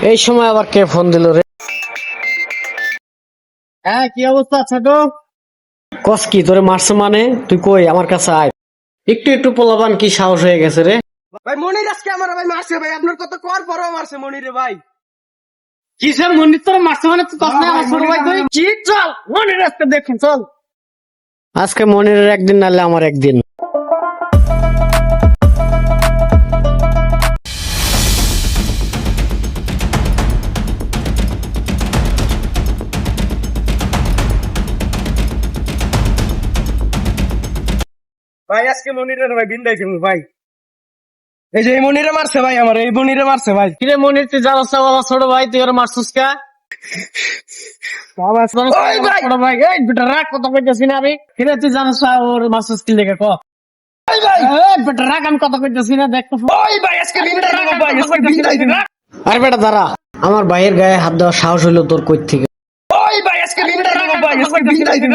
এই সময় আবার কে ফোন দিল রে? হ্যাঁ, কি অবস্থা ছোট? কস কি তোরে মারছে মানে? তুই কই আমার কাছে আয়। একটু একটু পোলাপান কি সাহস হয়ে গেছে রে? ভাই মনির আজকে আমার ভাই মারছে ভাই, আপনার কত কর পরও মারছে মনিরে ভাই। কিসে মনির তোর মারছে মানে? তুই কস না আমার ছোট ভাই তুই? কি চল মনির আজকে দেখুন চল। আজকে মনিরের একদিন নাহলে আমার একদিন। ভাই আজকে মনিরের ভাই বিন্দাইছে ভাই। এই যে এই মনিরে মারছে ভাই, আমার এই মনিরে মারছে ভাই। কিরে মনির তুই জানাস না বাবা ছোট ভাই তুই ওর মারছিস কা? বাবা জানাস না ওই আমার ভাই! ছোট ভাই? এই বেটা রাগ কথা কইতাছি না আমি। কিরে তুই জানাস না ওর মারছিস কি লেগে ক? ওই ভাই! এই বেটা রাগ আমি কথা কইতাছি না দেখ তো। ওই ভাই আজকে বিন্দাইছে ভাই, আজকে বিন্দাইছে। আরে বেটা দাঁড়া, আমার ভাইয়ের গায়ে হাত দেওয়ার সাহস হইলো তোর কই থেকে? ওই ভাই আজকে বিন্দাইছে ভাই, আজকে বিন্দাইছে।